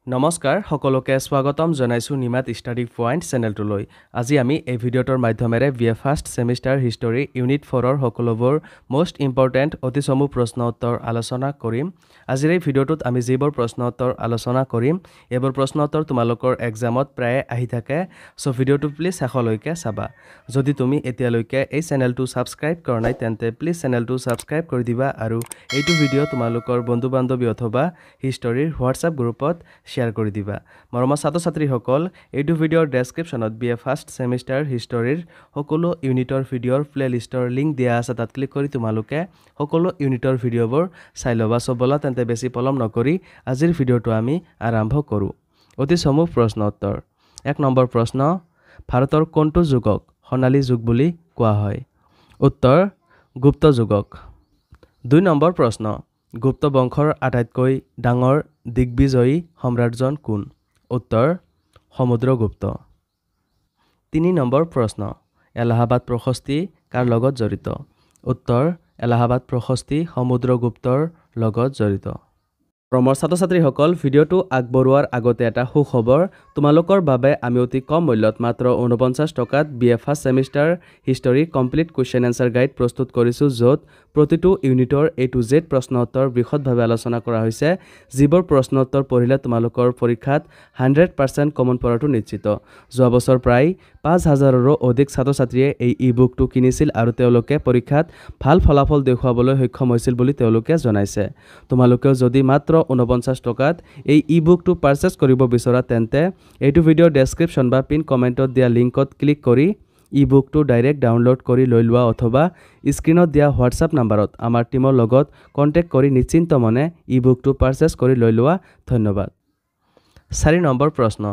নমস্কাৰ সকলোকে স্বাগতম জনাইছো নিমাত ষ্টাডি পইণ্ট চেনেলটোলৈ আজি আমি এই ভিডিঅ'টোৰ মাধ্যমেৰে BA first semester history unit 4ৰ সকলোবোৰ মোষ্ট ইম্পৰ্টেণ্ট অতি চমু প্ৰশ্ন উত্তৰ আলোচনা কৰিম আজিৰ এই ভিডিঅ'টোত আমি যিবোৰ প্ৰশ্ন উত্তৰ আলোচনা কৰিম এইবোৰ প্ৰশ্ন উত্তৰ তোমালোকৰ এক্সামত প্ৰায় আহি থাকে সো ভিডিঅ'টো প্লিজ শেষলৈকে চাবা যদি তুমি এতিয়ালৈকে এই চেনেলটো সাবস্ক্ৰাইব কৰা নাই তেন্তে প্লিজ চেনেলটো সাবস্ক্ৰাইব কৰি দিবা আৰু এইটো ভিডিঅ' তোমালোকৰ বন্ধু বান্ধৱী অথবা হিষ্টৰীৰ হোৱাটছআপ গ্ৰুপত শেয়াৰ কৰি দিবা মৰমৰ ছাত্ৰ-ছাত্ৰীসকল এইটো ভিডিঅ'ৰ ডেসক্ৰিপচনত বিএ ফাৰ্ষ্ট সেমিষ্টাৰ হিষ্টৰীৰ সকলো ইউনিটৰ ভিডিঅ'ৰ প্লেলিষ্টৰ লিংক দিয়া আছে তাত ক্লিক কৰি তোমালোকে সকলো ইউনিটৰ ভিডিঅ'বোৰ চাই ল'বা সো বলা তেন্তে বেছি পলম নকৰি আজিৰ ভিডিঅ'টো আমি আৰম্ভ কৰো অতি চমু প্ৰশ্ন উত্তৰ 1 নম্বৰ প্ৰশ্ন ভাৰতৰ কোনটো যুগক সোণালী যুগ বুলি কোৱা হয় উত্তৰ গুপ্ত যুগক 2 নম্বৰ প্ৰশ্ন গুপ্ত বংশৰ আটাইতকৈ ডাঙৰ দিগ্বিজয়ী সম্ৰাটজন কোন উত্তৰ সমুদ্ৰগুপ্ত 3 নম্বৰ প্ৰশ্ন এলাহাবাদ প্ৰশস্তি কাৰ লগত জড়িত উত্তৰ এলাহাবাদ প্ৰশস্তি সমুদ্ৰগুপ্তৰ লগত জড়িত মৰমৰ ছাত্ৰ-ছাত্ৰীসকল ভিডিঅ'টো আগবঢ়োৱাৰ আগতে এটা সুখবৰ তোমালোকৰ বাবে আমি অতি কম মূল্যত মাত্ৰ 49 টকাত BA first semester history complete question answer guide প্ৰস্তুত কৰিছো য'ত প্ৰতিটো ইউনিটৰ A to Z প্ৰশ্ন উত্তৰ বিশদভাৱে আলোচনা কৰা হৈছে যিবোৰ প্ৰশ্ন উত্তৰ পঢ়িলে তোমালোকৰ পৰীক্ষাত 100% কমন পৰাটো নিশ্চিত যোৱা বছৰ প্ৰায় 5000ৰো অধিক ছাত্ৰ-ছাত্ৰীয়ে এই ই-বুকটো কিনিছিল আৰু তেওঁলোকে পৰীক্ষাত ভাল ফলাফল দেখুৱাবলৈ সক্ষম হৈছিল বুলি তেওঁলোকে জনাইছে তোমালোকেও যদি মাত্ৰ 49 টকাত এই ই-বুকটো পাৰচেজ কৰিব বিচৰা তেন্তে এইটো ভিডিঅ'ৰ ডেসক্ৰিপচন বা পিন কমেন্টত দিয়া লিংকত ক্লিক কৰি ই-বুকটো ডাইৰেক্ট ডাউনলোড কৰি লৈ লোৱা অথবা স্ক্ৰিনত দিয়া হোৱাটছআপ নম্বৰত আমাৰ টিমৰ লগত কন্টেক্ট কৰি নিশ্চিন্ত মনে ই-বুকটো পাৰচেজ কৰি লৈ লোৱা ধন্যবাদ 4 নম্বৰ প্ৰশ্ন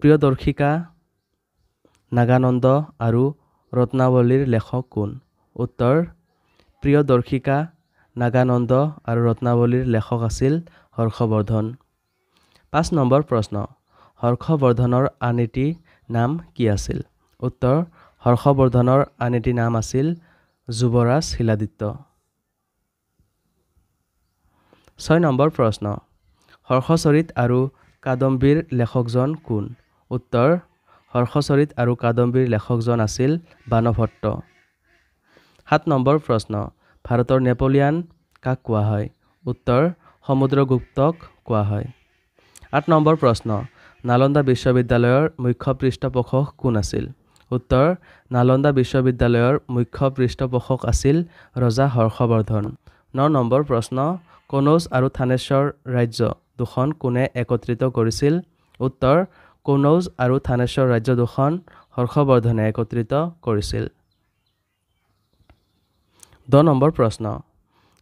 প্ৰিয়দৰ্শিকা নাগানন্দ আৰু ৰত্নাৱলীৰ লেখক কোন উত্তৰ প্ৰিয়দৰ্শিকা নাগানন্দ আৰু ৰত্নাৱলীৰ লেখক আছিল হৰ্ষবৰ্ধন 5 নম্বৰ প্ৰশ্ন হৰ্ষবৰ্ধনৰ আন এটি নাম কি আছিল উত্তৰ হৰ্ষবৰ্ধনৰ আন এটি নাম আছিল যুৱৰাজ শিলাদিত্য 6 নম্বৰ প্ৰশ্ন হৰ্ষচৰিত আৰু কাদম্বীৰ লেখকজন কোন উত্তৰ হৰ্ষচৰিত আৰু কাদম্বীৰ লেখকজন আছিল বাণভট্ট 7 নম্বৰ প্ৰশ্ন ভাৰতৰ নেপোলিয়ন কাক কোৱা হয় উত্তৰ সমুদ্ৰগুপ্তক কোৱা হয় 8 নম্বৰ প্ৰশ্ন নালন্দা বিশ্ববিদ্যালয়ৰ মুখ্য পৃষ্ঠপোষক কোন আছিল উত্তৰ নালন্দা বিশ্ববিদ্যালয়ৰ মুখ্য পৃষ্ঠপোষক আছিল ৰজা হৰ্ষবৰ্ধন 9 নম্বৰ প্ৰশ্ন কনৌজ আৰু থানেশ্বৰ ৰাজ্য দুখন কোনে একত্ৰিত কৰিছিল উত্তৰ কনৌজ আৰু থানেশ্বৰ ৰাজ্য দুখন হৰ্ষবৰ্ধনে একত্ৰিত কৰিছিল 10 নম্বৰ প্ৰশ্ন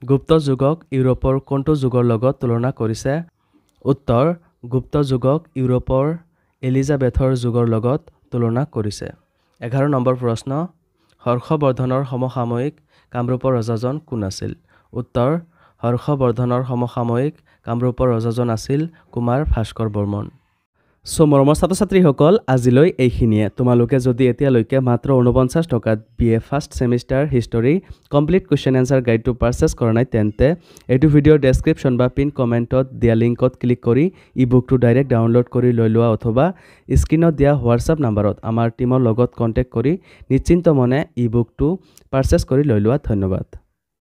গুপ্ত যুগক ইউৰোপৰ কোনটো যুগৰ লগত তুলনা কৰিছে উত্তৰ গুপ্ত যুগক ইউৰোপৰ এলিজাবেথৰ যুগৰ লগত তুলনা কৰিছে 11 নম্বৰ প্ৰশ্ন হৰ্ষবৰ্ধনৰ সমসাময়িক কামৰূপৰ ৰজাজন কোন আছিল উত্তৰ হৰ্ষবৰ্ধনৰ সমসাময়িক কামৰূপৰ ৰজাজন আছিল কুমাৰ ভাস্কৰ বৰ্মন সো মৰমৰ ছাত্ৰ-ছাত্ৰীসকল আজিলৈ এইখিনিয়ে তোমালোকে যদি এতিয়ালৈকে মাত্ৰ 49 টকাত BA first semester history complete question answer গাইডটো পাৰচেজ কৰা নাই তেন্তে এইটো ভিডিঅ'ৰ ডেসক্ৰিপচন বা পিন কমেন্টত দিয়া লিংকত ক্লিক কৰি ই-বুকটো ডাইৰেক্ট ডাউনলোড কৰি লৈ লোৱা অথবা স্ক্ৰিনত দিয়া হোৱাটছআপ নম্বৰত আমাৰ টিমৰ লগত কন্টেক্ট কৰি নিশ্চিন্ত মনে ই-বুকটো পাৰচেজ কৰি লৈ লোৱা ধন্যবাদ